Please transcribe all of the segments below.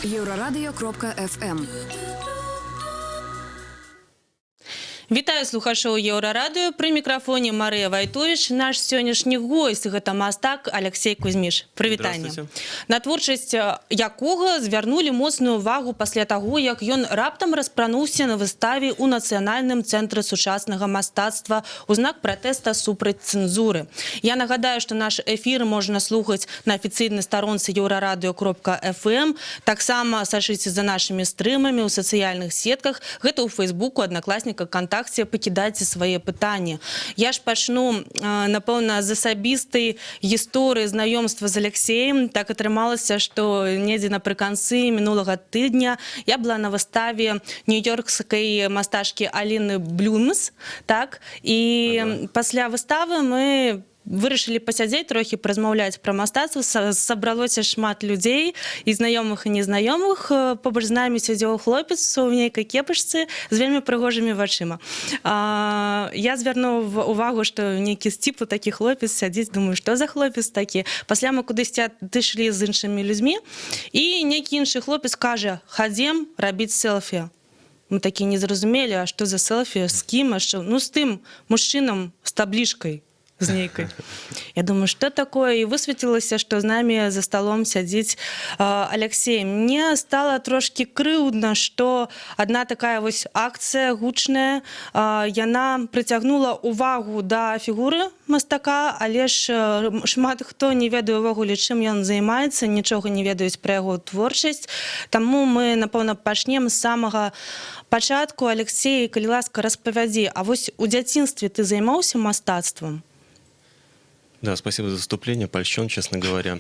Euroradio.fm. Вітаю слухачоў Еўрарадыё, пры мікрафоне Марыя Вайтовіч. Наш сённяшні госць гэта мастак Алексей Кузьміш. Прывітанне. На творчасць якога звярнулі моцную ўвагу пасля таго, як ён раптам распрануўся на выставе ў Нацыянальным цэнтры сучаснага мастацтва ў знак пратэста супраць цэнзуры. Я нагадаю, што наш эфір можна слухаць на афіцыйнай старонцы euroradio.fm. Таксама сачыце за нашымі стрымамі ў сацыяльных сетках. Гэта ў Фейсбуку, Аднакласніках, Кантакце. Пакідайце свае пытанні. Я ж пачну, напэўна, з асабістай гісторыі знаёмства з Алексеем. Так атрымалася, што недзе напрыканцы мінулага тыдня я была на выставе нью-йоркскай мастачкі Аліны Блюмс. Так? І пасля выставы мы вырашылі пасядзець, трохі паразмаўляць пра мастацтва. Сабралося шмат людзей, і знаёмых, і незнаёмых. Побач з намі сядзеў хлопец у нейкай кепачцы з вельмі прыгожымі вачыма. Я звярнуў увагу, што нейкі сціплы такі хлопец сядзіць, думаю, што за хлопец такі. Пасля мы кудысьці адышлі з іншымі людзьмі, і нейкі іншы хлопец кажа: «Хадзем рабіць селфі». Мы такі не зразумелі, а што за селфі, з кім, а што? Ну, з тым мужчынам з таблішкай. З нейкай. Я думаю, што такое? І высветлілася, што з намі за сталом сядзіць Алексей. Мне стала трошкі крыўдна, што адна такая вось акцыя гучная, яна прыцягнула увагу да фігуры мастака, але ж шмат хто не ведае ўвогуле, чым ён займаецца, нічога не ведаюць пра яго творчасць. Таму мы, напэўна, пачнем з самага пачатку. Алексей, калі ласка, распавядзі, а вось у дзяцінстве ты займаўся мастацтвам? Да, спасибо за вступление, польщен, честно говоря.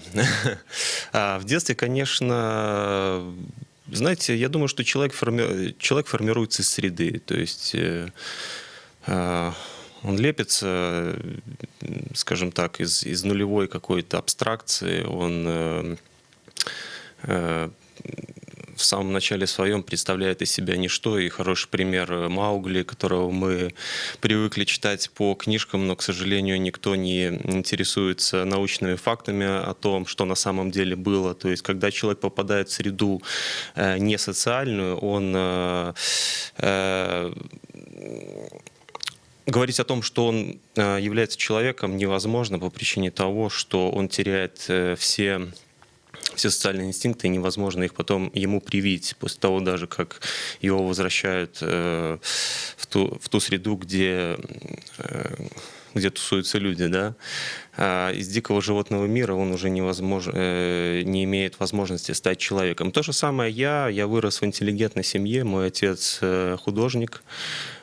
В детстве, конечно, знаете, я думаю, что человек формируется из среды, то есть он лепится, скажем так, из нулевой какой-то абстракции, он в самом начале своем представляет из себя ничто, и хороший пример Маугли, которого мы привыкли читать по книжкам, но, к сожалению, никто не интересуется научными фактами о том, что на самом деле было. То есть, когда человек попадает в среду не социальную, он говорить о том, что он является человеком, невозможно по причине того, что он теряет все социальные инстинкты, и невозможно их потом ему привить после того, даже как его возвращают в ту среду, где тусуются люди, да. Из дикого животного мира он уже не имеет возможности стать человеком. То же самое я вырос в интеллигентной семье, мой отец художник,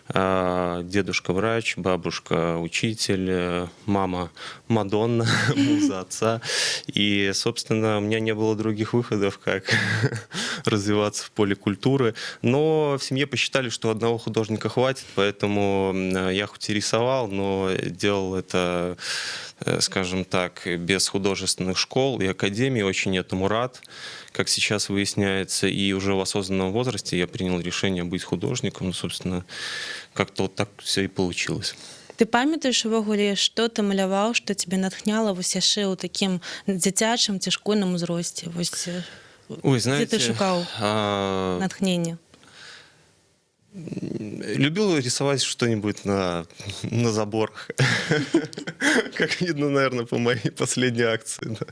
дедушка врач, бабушка учитель, мама Мадонна, муза отца. И, собственно, у меня не было других выходов, как развиваться в поле культуры. Но в семье посчитали, что одного художника хватит, поэтому я хоть и рисовал, но делал это, скажем так, без художественных школ и академий. Очень этому рад, как сейчас выясняется. И уже в осознанном возрасте я принял решение быть художником. Ну, собственно, как-то вот так все и получилось. Ты памятаеш увогуле, што ты маляваў, што цябе натхняла вось яшчэ ў такім дзіцячым ці школьным узросце? Вось, ой, знаете, дзе ты шукаў натхнення? Любил рисовать что-нибудь на заборах. Как видно, наверное, по моей последней акции. Да.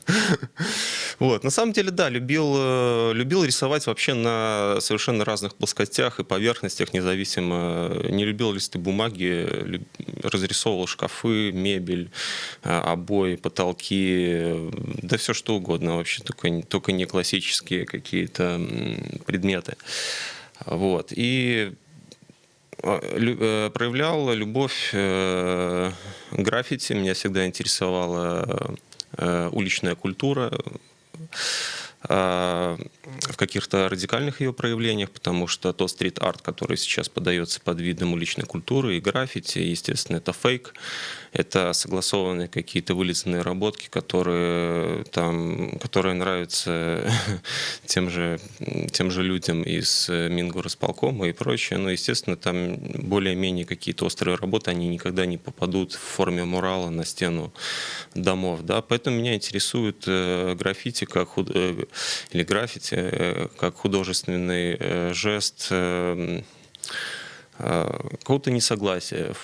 Вот. На самом деле, да, любил рисовать вообще на совершенно разных плоскостях и поверхностях, независимо. Не любил листы бумаги, разрисовывал шкафы, мебель, обои, потолки, да все что угодно вообще, только не классические какие-то предметы. Вот. И проявлял любовь к граффити. Меня всегда интересовала уличная культура в каких-то радикальных ее проявлениях, потому что тот стрит-арт, который сейчас подается под видом уличной культуры и граффити, естественно, это фейк. Это согласованные какие-то вылизанные работки, которые нравятся тем же людям из Мингорисполкома и прочее. Но, естественно, там более-менее какие-то острые работы, они никогда не попадут в форме мурала на стену домов. Да? Поэтому меня интересует граффити как или граффити, как художественный жест какого-то несогласия,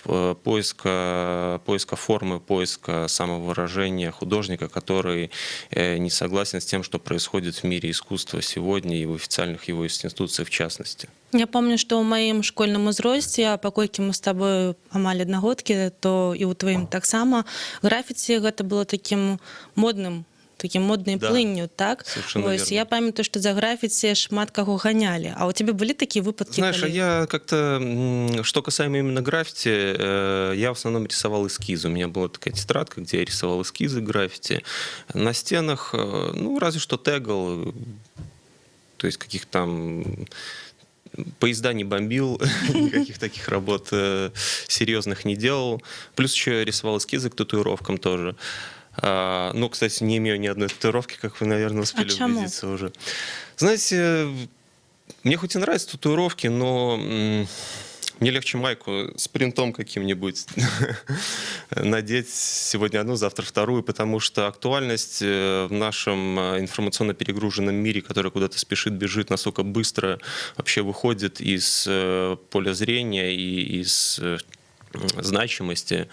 поиска формы, поиска самовыражения художника, который не согласен с тем, что происходит в мире искусства сегодня и в официальных его институциях в частности. Я помню, што ў маім школьным узросце, а паколькі мы з табою амаль аднагодкі, то і ў тваім таксама графіці гэта было такім моднай Да, плынню, так? совершенно Вось, верно. я памятаю, што за графіці шмат каго ганялі. А у цябе былі такія выпадкі? Знаешь, я как-то, что касаемо именно граффити, я в основном рисовал эскизы. У меня была такая тетрадка, где я рисовал эскизы граффити. На стенах, ну, разве что тегал, то есть каких там поезда не бомбил, никаких таких работ серьезных не делал. Плюс еще я рисовал эскизы к татуировкам тоже. Ну, кстати, не имею ни одной татуировки, как вы, наверное, успели убедиться уже. Знаете, мне хоть и нравятся татуировки, но мне легче майку с принтом каким-нибудь надеть сегодня одну, завтра вторую, потому что актуальность в нашем информационно перегруженном мире, который куда-то спешит, бежит, настолько быстро вообще выходит из поля зрения и из значимости,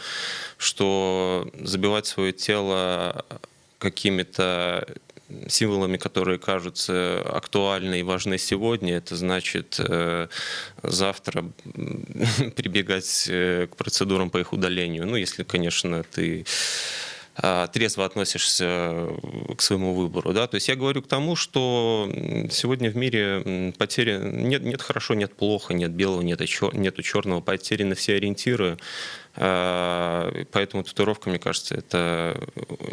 что забивать свое тело какими-то символами, которые кажутся актуальны и важны сегодня, это значит завтра прибегать к процедурам по их удалению. Ну, если, конечно, ты трезво относишься к своему выбору. Да? То есть я говорю к тому, что сегодня в мире потери нет хорошо, нет плохо, нет белого, нету черного, потеряны все ориентиры. Поэтому татуировка, мне кажется, это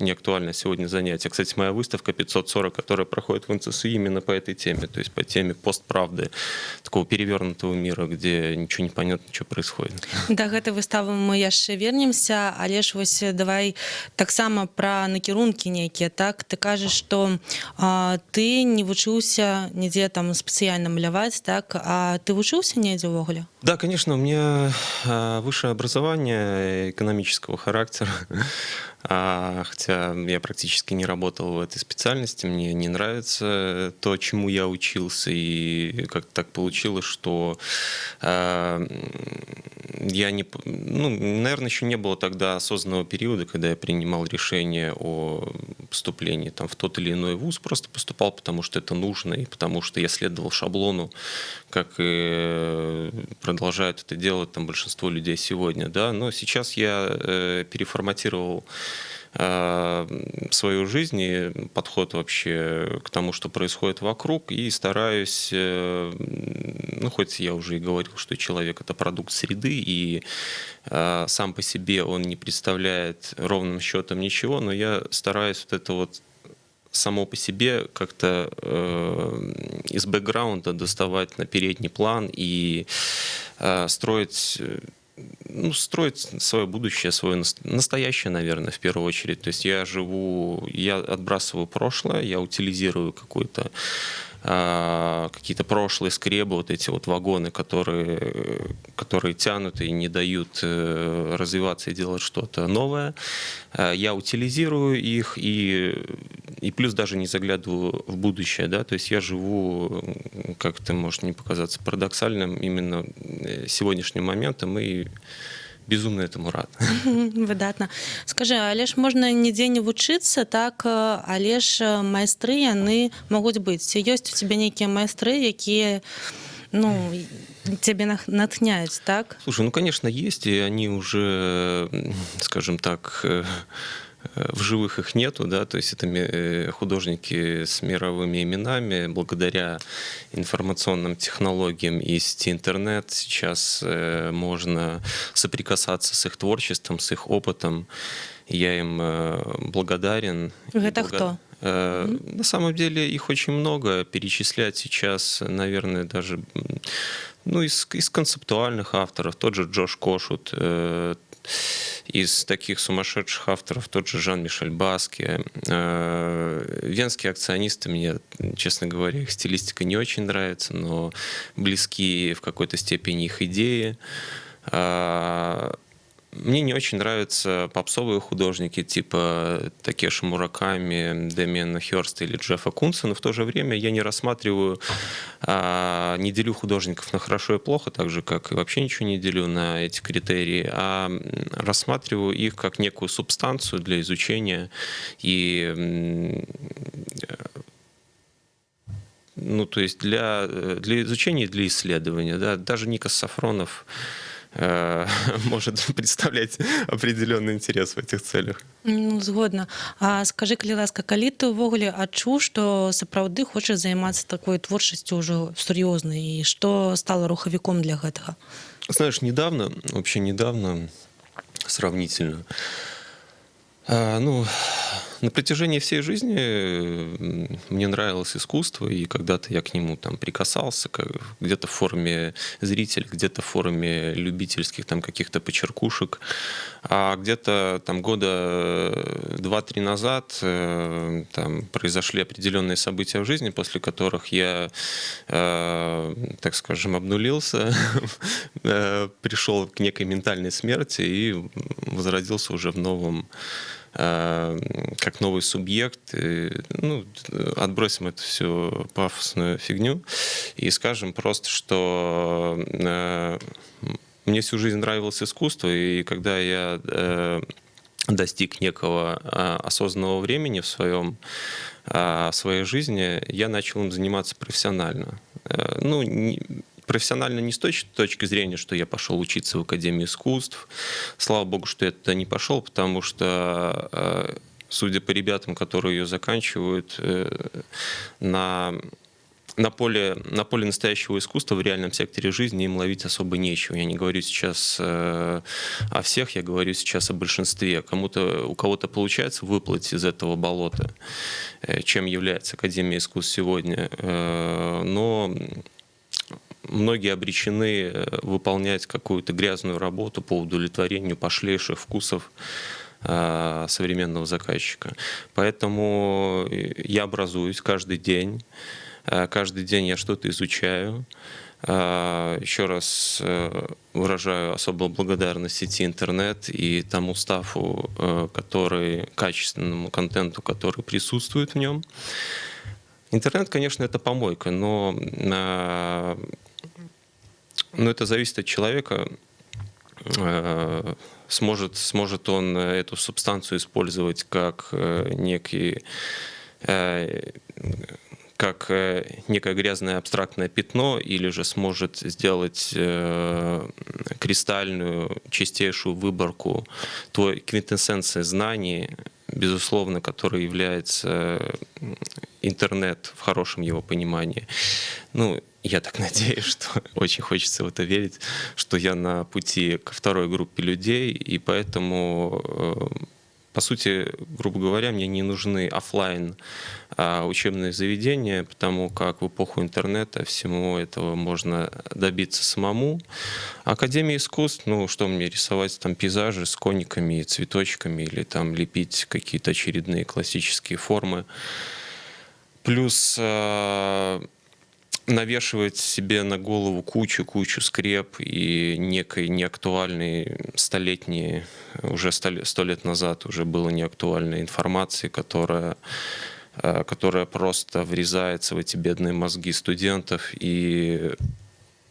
не актуальное сегодня занятие. Кстати, моя выставка 540, которая проходит в НЦСИ именно по этой теме, то есть по теме постправды, такого перевернутого мира, где ничего не понятно, что происходит. Да гэтай выставы мы яшчэ вернемся, але ж вось давай таксама пра накірункі нейкія, так? Ты кажаш, што ты не вучыўся нідзе там спецыяльна маляваць, так? А ты вучыўся недзе ўвогуле? Да, конечно, у меня высшее образование экономического характера, хотя я практически не работал в этой специальности, мне не нравится то, чему я учился, и как-то так получилось, что я не, ну, наверное, еще не было тогда осознанного периода, когда я принимал решение о поступлении там, в тот или иной вуз, просто поступал, потому что это нужно, и потому что я следовал шаблону, как и продолжают это делать там, большинство людей сегодня. Да? Но сейчас я переформатировал свою жизнь и подход вообще к тому, что происходит вокруг, и стараюсь, ну, хоть я уже и говорил, что человек — это продукт среды, и сам по себе он не представляет ровным счетом ничего, но я стараюсь вот это вот само по себе как-то из бэкграунда доставать на передний план и строить свое будущее, свое настоящее, наверное, в первую очередь. То есть я отбрасываю прошлое, я утилизирую какие-то прошлые скребы, вот эти вот вагоны, которые тянут и не дают развиваться и делать что-то новое. Я утилизирую их и плюс даже не заглядываю в будущее. Да? То есть я живу, как это может не показаться парадоксальным, именно сегодняшним моментом и безумно этому рад. Выдатна. Скажи, але ж можна нідзе не вучыцца, так, але ж майстры яны могуць быць. Ці ёсць у цябе нейкія майстры, якія, ну, тебе натхняюць, так? Слушай, ну, конечно, есть, и они уже, скажем так, в живых их нету, да, то есть это художники с мировыми именами. Благодаря информационным технологиям и сети интернет сейчас можно соприкасаться с их творчеством, с их опытом. Я им благодарен. Это кто? На самом деле их очень много. Перечислять сейчас, наверное, даже из концептуальных авторов. Тот же Джош Кошут, из таких сумасшедших авторов тот же Жан-Мишель Баски. Венские акционисты, мне, честно говоря, их стилистика не очень нравится, но близки в какой-то степени их идеи. Мне не очень нравятся попсовые художники типа Такеши Мураками, Дэмиана Хёрста или Джеффа Кунса, но в то же время я не рассматриваю, не делю художников на хорошо и плохо, так же, как и вообще ничего не делю на эти критерии, а рассматриваю их как некую субстанцию для изучения и то есть для изучения и для исследования. Да? Даже Никос Сафронов может представлять определенный интерес в этих целях. Згодна. А скажи, калі ласка, калі ты ўвогуле адчуў, што сапраўды хочаш займацца такой творчасцю ўжо сур'ёзнай, і што стало рухавіком для гэтага? Знаешь, недавно, сравнительно, на протяжении всей жизни мне нравилось искусство, и когда-то я к нему там прикасался, где-то в форме зрителя, где-то в форме любительских там каких-то почеркушек, а где-то там года 2-3 назад там произошли определенные события в жизни, после которых я, так скажем, обнулился, пришел к некой ментальной смерти и возродился уже в новом, как новый субъект. Отбросим эту всю пафосную фигню и скажем просто, что мне всю жизнь нравилось искусство, и когда я достиг некого осознанного времени в своей жизни, я начал им заниматься профессионально. Профессионально не с точки зрения, что я пошел учиться в Академию искусств. Слава богу, что я туда не пошел, потому что, судя по ребятам, которые ее заканчивают, на поле настоящего искусства в реальном секторе жизни им ловить особо нечего. Я не говорю сейчас о всех, я говорю сейчас о большинстве. У кого-то получается выплыть из этого болота, чем является Академия искусств сегодня. Но многие обречены выполнять какую-то грязную работу по удовлетворению пошлейших вкусов современного заказчика. Поэтому я образуюсь каждый день. Каждый день я что-то изучаю. Еще раз выражаю особую благодарность сети интернет и тому стафу, качественному контенту, который присутствует в нем. Интернет, конечно, это помойка, но это зависит от человека. Сможет он эту субстанцию использовать как некое грязное абстрактное пятно, или же сможет сделать кристальную, чистейшую выборку той квинтэссенции знаний, безусловно, которой является интернет в хорошем его понимании. Я так надеюсь, что очень хочется в это верить, что я на пути ко второй группе людей, и поэтому, по сути, грубо говоря, мне не нужны офлайн учебные заведения, потому как в эпоху интернета всему этого можно добиться самому. Академия искусств, что мне рисовать там пейзажи с кониками и цветочками, или там лепить какие-то очередные классические формы. Плюс навешивать себе на голову кучу скреп и некой неактуальной уже 100 лет назад уже было неактуальной информации, которая просто врезается в эти бедные мозги студентов, и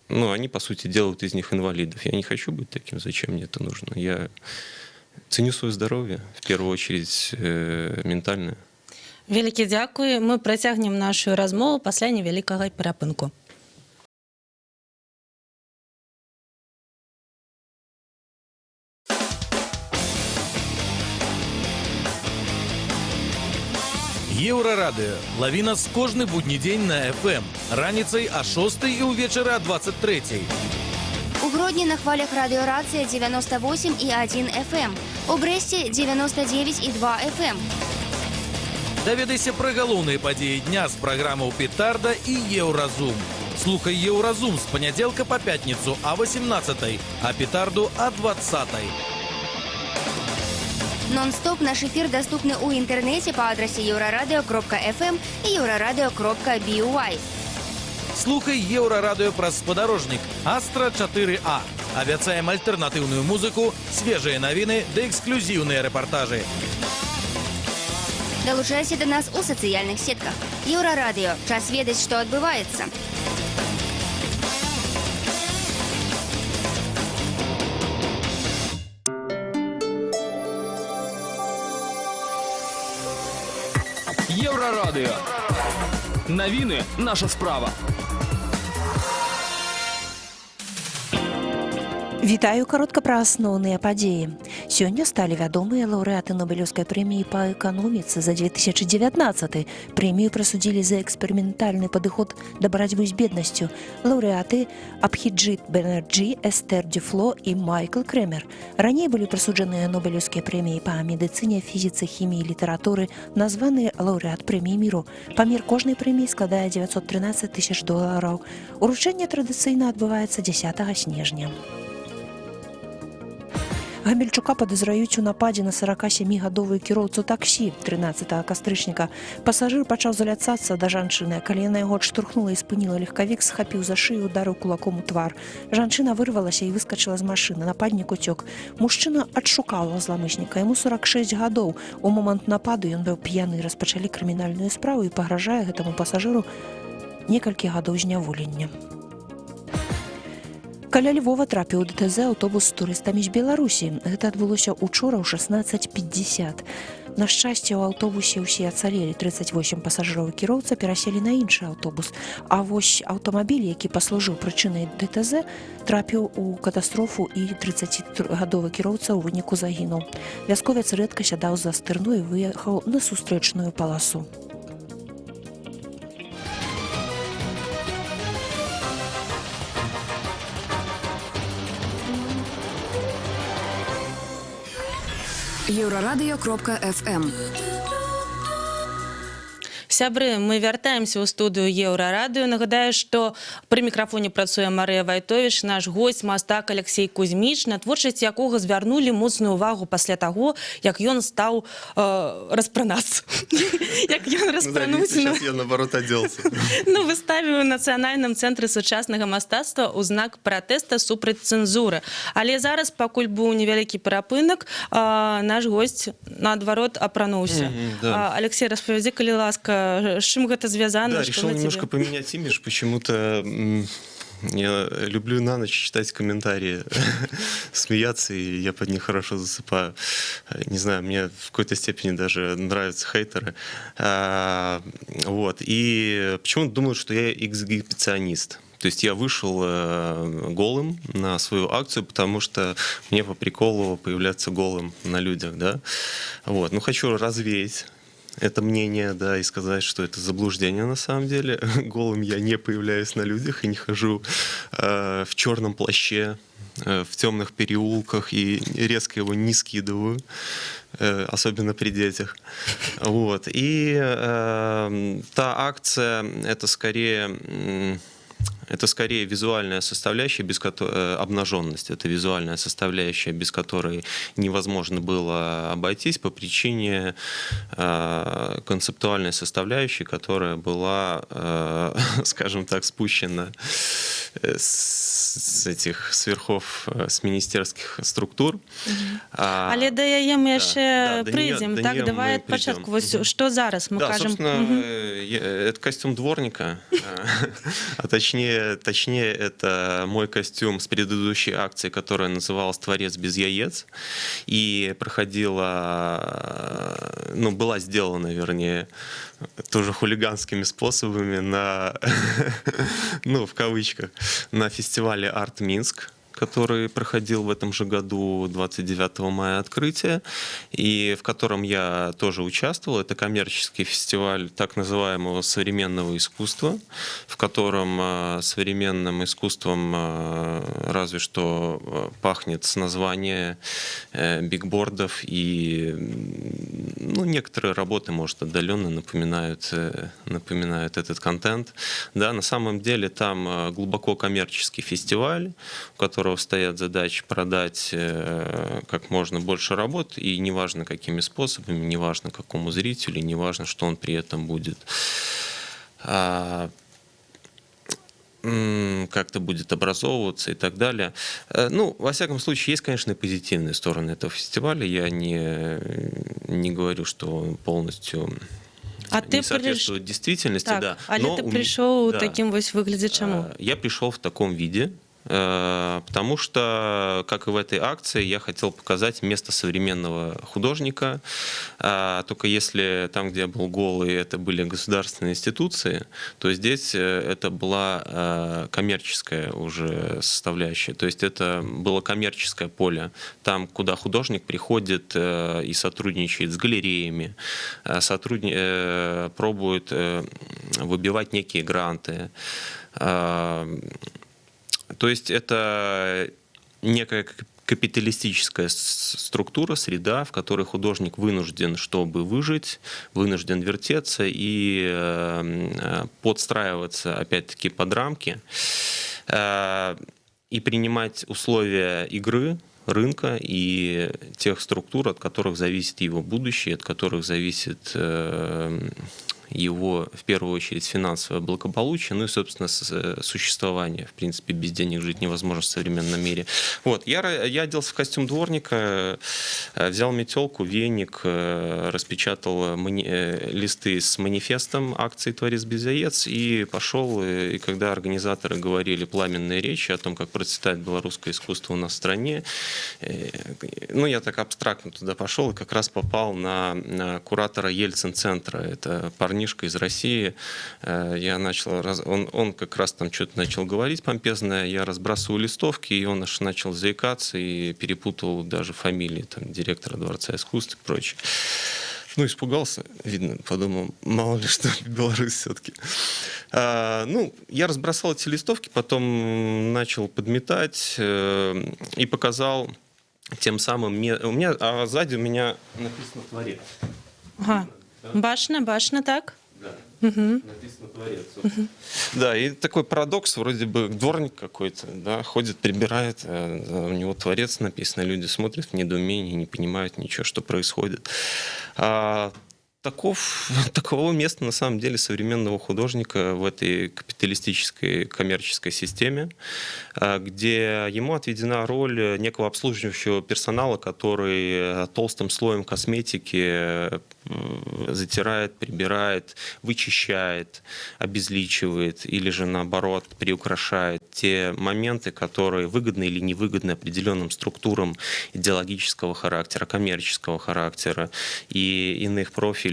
они, по сути, делают из них инвалидов. Я не хочу быть таким, зачем мне это нужно? Я ценю свое здоровье, в первую очередь ментальное. Вялікі дзякуй. Мы працягнем нашу размову пасля невялікага перапынку. Еўрарадыё. Лаві нас кожны будні дзень на FM. Раніцай о 6 і ўвечары о 23. У Гродні на хвалях радыёрацыя 98,1 FM. У Брэсце 99,2 FM. Даведайся пра галоўныя падзеі дня з праграмаў «Петарда» і «Еўразум». Слухай «Еўразум» з панядзелка па пятніцу о 18, а «Петарду» о 20. Нон-стоп наш эфир доступны у интернете по адресе euraradio.fm и euraradio.by. Слухай «Еўрарадыё» праз спадарожнік Астра 4А. Абяцаем альтэрнатыўную музыку, свежыя навіны ды эксклюзіўныя рэпартажы. Далучайся до нас у сацыяльных сетках. Еўрарадыё. Час ведаць, што адбываецца. Еўрарадыё. Навіны – наша справа. Вітаю каротка пра асноўныя падзеі. Сёння сталі вядомыя лаўрэаты Нобелеўскай прэміі па эканоміцы за 2019. Прэмію прысудзілі за эксперыментальны падыход да барацьбы з беднасцю. Лаўрэаты Абхіджыт Бэнерджі, Эстэр Дюфло і Майкл Крэмер. Раней былі прысуджаныя Нобелеўскія прэміі па медыцыне, фізіцы, хіміі, літаратуры, названы лаўрэат прэміі міру. Памер кожнай прэміі складае $913 тысяч. Уручэнне традыцыйна адбываецца 10 снежня. Гамельчука падазраюць у нападзе на 47-гадовую кіроўцу таксі 13 кастрычніка. Пасажыр пачаў заляцацца да жанчыны, калі яна яго адштурхнула і спыніла легкавік, схапіў за шыю, ударыў кулаком у твар. Жанчына вырвалася і выскачыла з машыны. Нападнік уцёк. Мужчына адшукаў зламысніка. Яму 46 гадоў. У момант нападу ён быў п'яны. Распачалі крымінальную справу і пагражае гэтаму пасажыру некалькі гадоў зняволення. Каля Львова трапіў у ДТЗ аўтобус з турыстамі з Беларусі. Гэта адбылося учора ў 16:50. На шчасце, у аўтобусе ўсе ацалелі. 38 пасажыраў і кіроўца пераселі на іншы аўтобус. А вось аўтамабіль, які паслужыў прычынай ДТЗ, трапіў у катастрофу і 30-гадовы кіроўца ў выніку загінуў. Вясковец рэдка сядаў за стырну і выехаў на сустрэчную паласу. Еўрарадыё.фм. Сябры, мы вяртаемся ў студыю Еўрарадыё. Нагадаю, што пры мікрафоне працуе Марыя Вайтовіч, наш госць, мастак Алексей Кузьміч, на творчасць якога звярнулі моцную увагу пасля таго, як ён стаў распранацца. Як ён распрануць. Сейчас я, наоборот, оделся. Ну, выставіў у Нацыянальным цэнтры сучаснага мастацтва ў знак пратэста супраць цэнзуры. Але зараз, пакуль быў невялікі перапынак, наш госць, наадварот, апрануўся. Алексей, распавядзі, калі ласка, с чем это связано? Да, решил немножко поменять имидж. Почему-то я люблю на ночь читать комментарии, смеяться, и я под них хорошо засыпаю. Не знаю, мне в какой-то степени даже нравятся хейтеры. Вот. И почему-то думают, что я эксгибиционист. То есть я вышел голым на свою акцию, потому что мне по приколу появляться голым на людях, да. Вот. Ну, хочу развеять это мнение, да, и сказать, что это заблуждение на самом деле. Голым я не появляюсь на людях и не хожу в черном плаще, в темных переулках и резко его не скидываю, особенно при детях. Вот. И та акция — это скорее визуальная составляющая, без которой обнаженность, это визуальная составляющая, без которой невозможно было обойтись по причине концептуальной составляющей, которая была, скажем так, спущена с этих сверхов, с министерских структур. Але да яе мы яшчэ прыйдзем. Так, давай ад пачатку. Вось што зараз мы кажам? Да, собственно, это костюм дворника, а точнее это мой костюм с предыдущей акции, которая называлась «Творец без яиц», и проходила, ну, была сделана, вернее, тоже хулиганскими способами на, ну, в кавычках, на фестивале «Арт Минск», который проходил в этом же году, 29 мая открытие, и в котором я тоже участвовал. Это коммерческий фестиваль так называемого современного искусства, в котором современным искусством разве что пахнет с названия бигбордов, и ну, некоторые работы, может, отдаленно напоминают этот контент. Да, на самом деле там глубоко коммерческий фестиваль, у которого стоят задачи продать как можно больше работ, и неважно какими способами, неважно какому зрителю, неважно, что он при этом будет как-то будет образовываться и так далее. Ну, во всяком случае, есть, конечно, и позитивные стороны этого фестиваля. Я не говорю, что он полностью не соответствует действительности. Так, да. але ты пришел да, таким вот выглядзе чаму? Я пришел в таком виде, потому что, как и в этой акции, я хотел показать место современного художника. Только если там, где я был голый, это были государственные институции, то здесь это была коммерческая уже составляющая. То есть это было коммерческое поле, там, куда художник приходит и сотрудничает с галереями, пробует выбивать некие гранты. То есть это некая капиталистическая структура, среда, в которой художник вынужден, чтобы выжить, вынужден вертеться и подстраиваться, опять-таки, под рамки и принимать условия игры, рынка и тех структур, от которых зависит его будущее, от которых зависит его, в первую очередь, финансовое благополучие, ну и, собственно, существование. В принципе, без денег жить невозможно в современном мире. Вот. Я оделся в костюм дворника, взял метелку, веник, распечатал листы с манифестом акции «Творец без яиц» и пошел, и когда организаторы говорили пламенные речи о том, как процветает белорусское искусство у нас в стране, ну, я так абстрактно туда пошел и как раз попал на куратора Ельцин-центра. Это парнишка из России. Я начал, он как раз там что-то начал говорить помпезное, я разбрасывал листовки, и он аж начал заикаться и перепутал даже фамилии там, директора Дворца искусств и прочее. Ну, испугался, видно, подумал, мало ли что, Беларусь все-таки. Ну, я разбросал эти листовки, потом начал подметать и показал тем самым... сзади у меня написано «Творец». Ага. Башня, так? Да, написано «Творец». Да, и такой парадокс, вроде бы дворник какой-то, да, ходит, прибирает, у него «Творец» написано, люди смотрят в недоумении, не понимают ничего, что происходит. Такого места, на самом деле, современного художника в этой капиталистической коммерческой системе, где ему отведена роль некого обслуживающего персонала, который толстым слоем косметики затирает, прибирает, вычищает, обезличивает или же, наоборот, приукрашает те моменты, которые выгодны или невыгодны определенным структурам идеологического характера, коммерческого характера и иных профилей.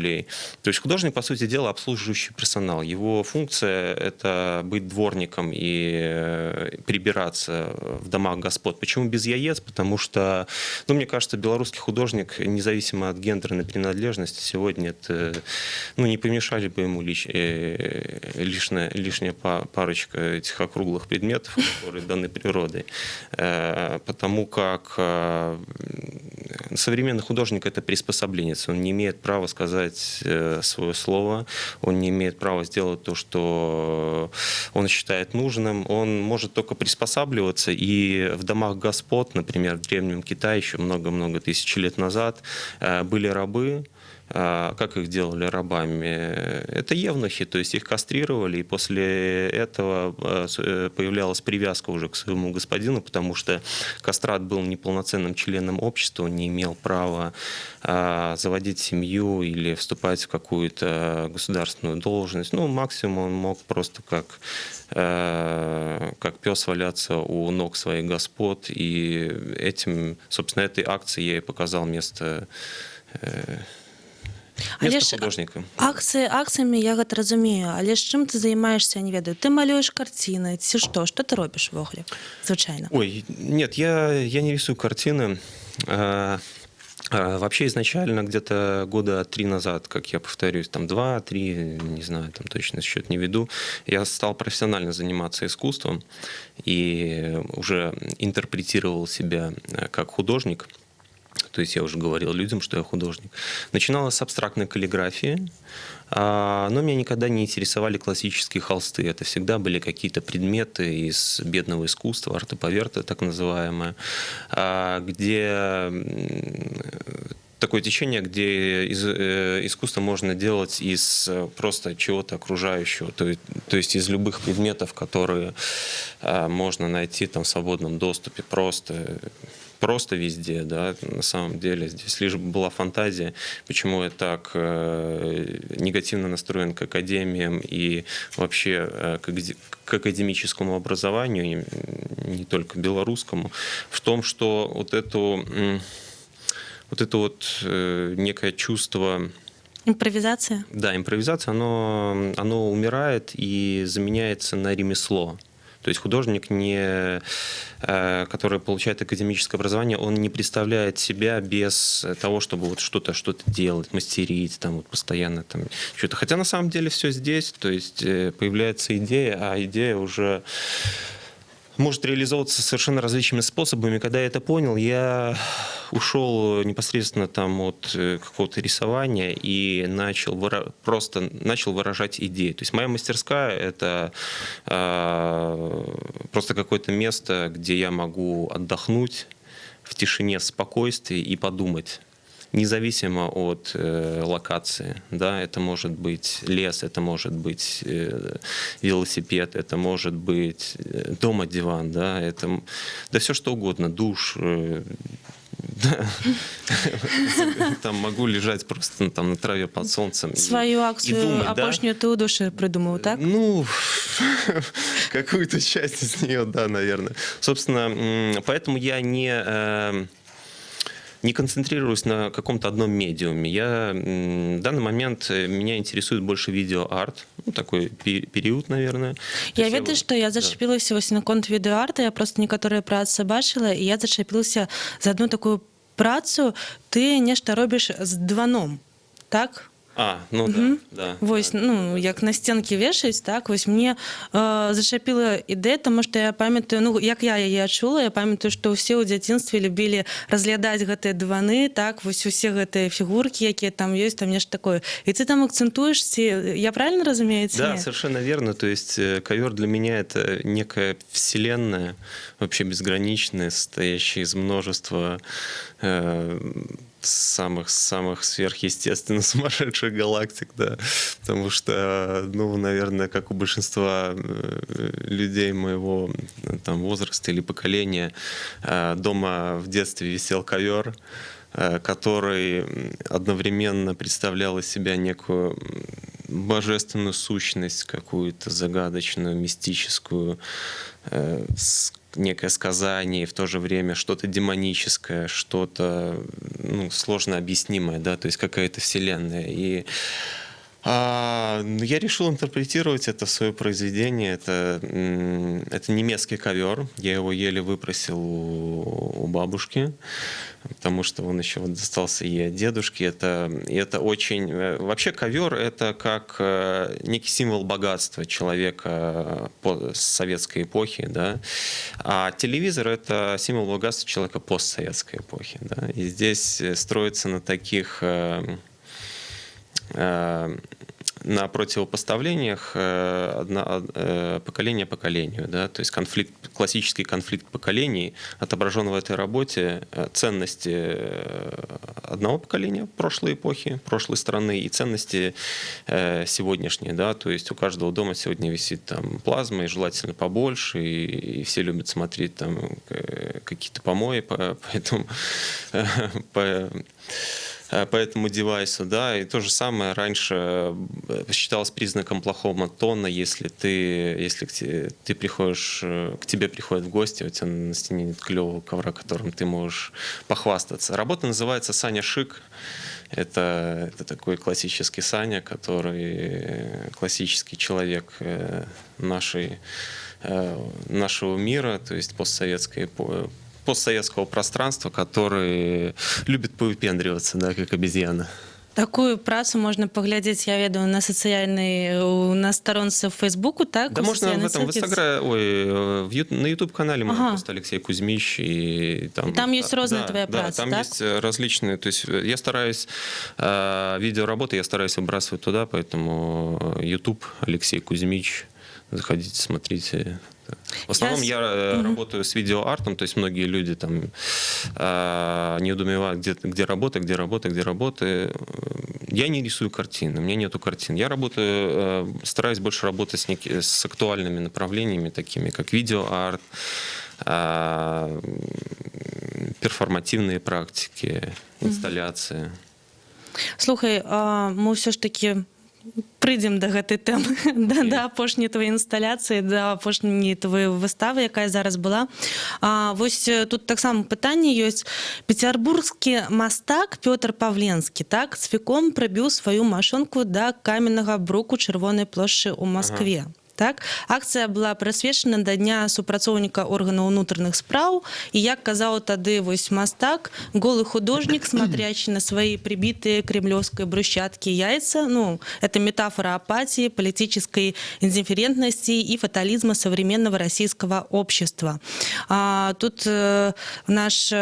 То есть художник, по сути дела, обслуживающий персонал. Его функция — это быть дворником и прибираться в домах господ. Почему без яиц? Потому что, ну, мне кажется, белорусский художник, независимо от гендерной принадлежности, сегодня это, ну, не помешали бы ему лишняя парочка этих округлых предметов, которые даны природой. Потому как современный художник — это приспособленец. Он не имеет права сказать свое слово, он не имеет права сделать то, что он считает нужным. Он может только приспосабливаться. И в домах господ, например, в Древнем Китае еще много-много тысяч лет назад были рабы. Как их делали рабами? Это евнухи, то есть их кастрировали, и после этого появлялась привязка уже к своему господину, потому что кастрат был неполноценным членом общества, он не имел права заводить семью или вступать в какую-то государственную должность. Ну, максимум он мог просто как пес валяться у ног своих господ, и собственно, этой акции я и показал место художника. Акцыямі я гэта разумею, але з чым ты займаешься, я не ведаю. Ты малюешь картины, ці што ты робіш увогуле? Звычайно. Ой, нет, я не рисую картины. Вообще изначально где-то года 3 назад, как я повторюсь, там 2-3, не знаю, там точно счет не веду, я стал профессионально заниматься искусством и уже интерпретировал себя как художник. То есть я уже говорил людям, что я художник. Начиналось с абстрактной каллиграфии, но меня никогда не интересовали классические холсты. Это всегда были какие-то предметы из бедного искусства, арте-поверте так называемое, где такое течение, где искусство можно делать из просто чего-то окружающего, то есть из любых предметов, которые можно найти там в свободном доступе просто везде, да, на самом деле. Здесь лишь была фантазия, почему я так негативно настроен к академиям и вообще к академическому образованию, не только белорусскому, в том, что вот это некое чувство... Импровизация? Да, импровизация, оно умирает и заменяется на ремесло. То есть художник, который получает академическое образование, он не представляет себя без того, чтобы вот что-то делать, мастерить, там, вот постоянно там, что-то. Хотя на самом деле все здесь, то есть появляется идея, а идея уже может реализовываться совершенно различными способами. Когда я это понял, я ушел непосредственно там от какого-то рисования и начал выражать идеи. То есть моя мастерская — это просто какое-то место, где я могу отдохнуть в тишине, в спокойствии и подумать. Независимо от локации, да, это может быть лес, это может быть велосипед, это может быть дома диван, да, это все что угодно, душ, там могу лежать просто там на траве под солнцем. Свою акцию «Опошнюю ты у души» придумал, так? Ну, какую-то часть из нее, да, наверное. Собственно, поэтому я не концентрируюсь на каком-то одном медиуме. В данный момент меня интересует больше видеоарт. Ну, такой период, наверное. Я ведаю, што я зачапілася вось наконт відэоарта, я просто некаторыя працы бачыла, і я зачапілася за одну такую працу. Ты нешта робіш з дваном, так? Да. Вось, як на стенкі вешаюць, так, вось мне зачапіла ідэя, таму што я памятаю, як я яе адчула, я памятаю, што ўсе ў дзяцінстве любілі разглядаць гэтыя дываны, так, вось усе гэтыя фігуркі, якія там ёсць, там нешта такое. І ты там акцентуеш, я правильно разумею? Да, совершенно верно. То есть ковер для меня — это некая вселенная, вообще безграничная, состоящая из множества самых сверхъестественно сумасшедших галактик, да, потому что, наверное, как у большинства людей моего там возраста или поколения, дома в детстве висел ковер, который одновременно представлял из себя некую божественную сущность, какую-то загадочную, мистическую, некое сказание, и в то же время что-то демоническое, что-то сложно объяснимое, да, то есть какая-то вселенная. И я решил интерпретировать это в свое произведение. Это немецкий ковер. Я его еле выпросил у бабушки, потому что он еще достался ей от дедушки. Это очень... Вообще ковер — это как некий символ богатства человека с советской эпохи, да? А телевизор — это символ богатства человека постсоветской эпохи, да? И здесь строится на таких... на противопоставлениях поколение поколению, да, то есть классический конфликт поколений отображен в этой работе, ценности одного поколения прошлой эпохи, прошлой страны и ценности сегодняшние, да, то есть у каждого дома сегодня висит там плазма, и желательно побольше, и все любят смотреть там какие-то помои, по этому девайсу, да, и то же самое раньше считалось признаком плохого тона, если ты приходишь, к тебе приходят в гости, у тебя на стене нет клевого ковра, которым ты можешь похвастаться. Работа называется «Саня Шик». Это такой классический Саня, который классический человек нашего мира, то есть постсоветского пространства, который любит повыпендриваться, да, как обезьяна. Такую працу можна паглядзець, я ведаю, на старонцы в Фейсбуку, так? Да, можно в этом на YouTube-канале просто Алексей Кузьмич. И там есть разные твои працы, там так? есть различные. То есть я стараюсь, видеоработы я стараюсь выбрасывать туда, поэтому YouTube Алексей Кузьмич. Заходите, смотрите. Да. В основном я работаю с видеоартом, то есть многие люди там недоумевают, где работа. Я не рисую картины, у меня нету картин. Я стараюсь больше работать с актуальными направлениями, такими как видеоарт, перформативные практики, инсталляции. Слухай, мы все ж таки прыйдзем да гэтай тэмы, да апошняй твоей інсталяцыі, да апошняй твоей выставы, якая зараз была. Вось тут таксама пытанне ёсць. Пецярбургскі мастак Пётр Павленскі, так, з веком прыбіў сваю машынку да каменнага бруку Чырвонай плошчы ў Маскве. Так? Акцыя была прысвечана да дня супрацоўніка органаў унутраных спраў, і як казаў тады вось мастак, голы художнік, смотрящий на свои прибитые кремлевской брусчатки яйца, ну, это метафора апатии, политической индифферентности и фатализма современного российского общества. Тут наш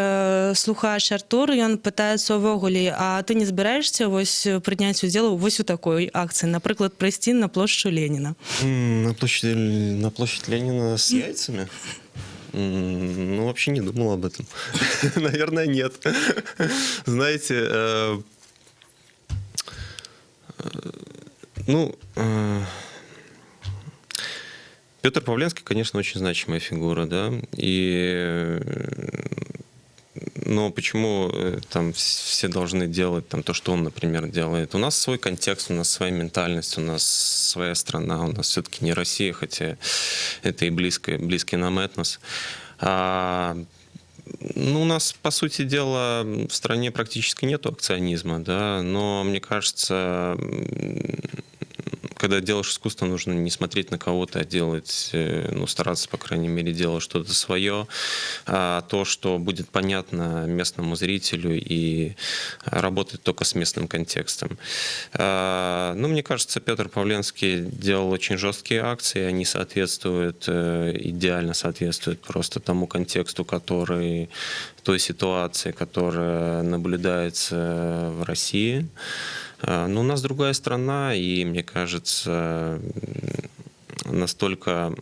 слухач Артур, ён пытаецца ўвогуле, а ты не збіраешься вось прыняць удзел вось у такой акцыі, напрыклад, прыйсці на плошчу Ленина? На площадь Ленина с яйцами? Ну, вообще не думал об этом. Наверное, нет. Знаете, Петр Павленский, конечно, очень значимая фигура, да, но почему там все должны делать там то, что он, например, делает? У нас свой контекст, у нас своя ментальность, у нас своя страна, у нас все-таки не Россия, хотя это и близкий нам этнос. У нас, по сути дела, в стране практически нету акционизма, да, но мне кажется, когда делаешь искусство, нужно не смотреть на кого-то, а делать, стараться, по крайней мере, делать что-то свое, то, что будет понятно местному зрителю и работать только с местным контекстом. Мне кажется, Петр Павленский делал очень жесткие акции, они идеально соответствуют просто тому контексту, той ситуации, которая наблюдается в России. Но у нас другая страна, и, мне кажется, настолько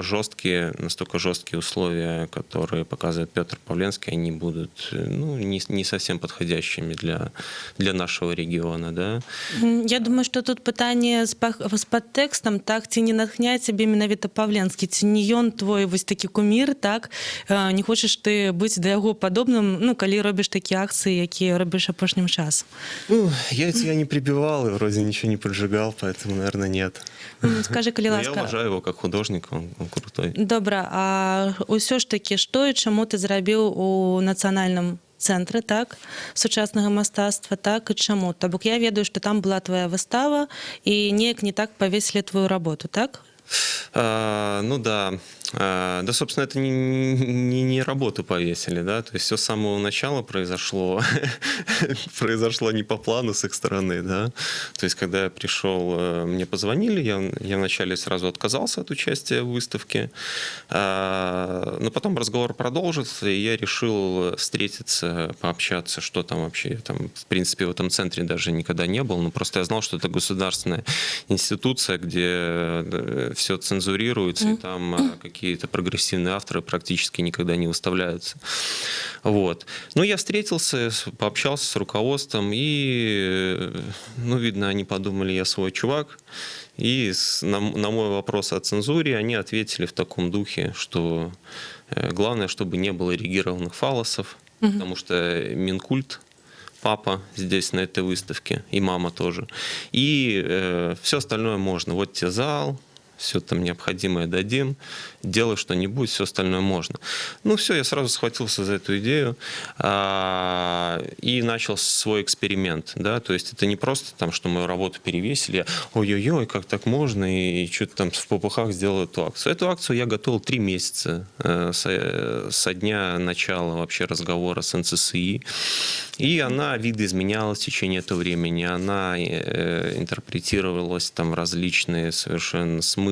жесткие условия, которые показывает Петр Павленский, они будут не совсем подходящими для нашего региона. Да? Я думаю, что тут пытанне з падтэкстам, так, ці не натхняе цябе менавіта Павленскі, ці не ён твой вось такі кумір, так, не хочаш ты быць да яго падобным, калі робіш такія акцыі, якія робіш апошнім часам? Яйца я не прибивал и вроде ничего не поджигал, поэтому, наверное, нет. Скажи, калі ласка. Я уважаю его как художника, он крутой. Добра, а ўсё ж такі, што і чаму ты зрабіў у нацыянальным цэнтры, так, сучаснага мастацтва, так, і чаму? То бок я ведаю, што там была твоя выстава, і неяк не так павесілі твою работу, так? Да, собственно, это не работу повесили, да, то есть все с самого начала произошло не по плану с их стороны, да, то есть когда я пришел, мне позвонили, я вначале сразу отказался от участия в выставке, но потом разговор продолжился, и я решил встретиться, пообщаться, что там вообще, там, в принципе, в этом центре даже никогда не был, но просто я знал, что это государственная институция, где все цензурируется, и там какие-то прогрессивные авторы практически никогда не выставляются. Вот. Но я встретился, пообщался с руководством, и, видно, они подумали, я свой чувак. И на мой вопрос о цензуре они ответили в таком духе, что главное, чтобы не было эрегированных фаллосов, потому что Минкульт, папа здесь на этой выставке, и мама тоже. И все остальное можно. Вот тебе зал, все там необходимое дадим, делай что-нибудь, все остальное можно. Все, я сразу схватился за эту идею и начал свой эксперимент, да, то есть это не просто там, что мою работу перевесили, ой-ой-ой, как так можно, и что-то там в попыхах сделал эту акцию. Эту акцию я готовил 3 месяца со дня начала вообще разговора с НЦСИ, и она видоизменялась в течение этого времени, она интерпретировалась там в различные совершенно смыслы.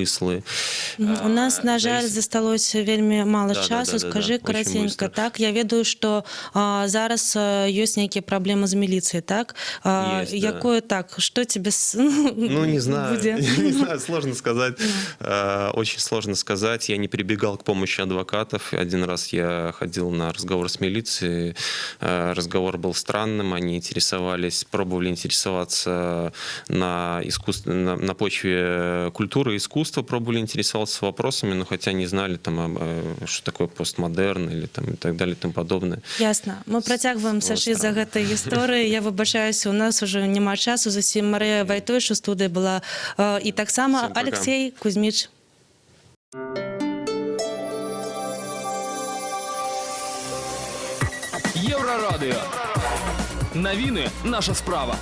У нас, на жаль, засталося вельмі мало часу. Скажи коротенько, так? Я ведаю, што зараз есть некие проблемы с милицией, так? Есть, да. Якое так? Что тебе... Ну, не знаю, Буде? не знаю, сложно сказать. Очень сложно сказать. Я не прибегал к помощи адвокатов. Один раз я ходил на разговор с милицией. Разговор был странным. Они пробовали интересоваться на почве культуры и искусства, пробовали интересоваться вопросами, но хотя не знали, там, что такое постмодерн или там, и так далее и тому подобное. Ясно. Мы працягваем сачыць за гэтай гісторыяй. Я выбачаюся, у нас уже няма часу зусім. Марыя Вайтовіч у студыі была і таксама Всем пока. Алексей Кузьміч. Єврорадіо. Новини – наша справа.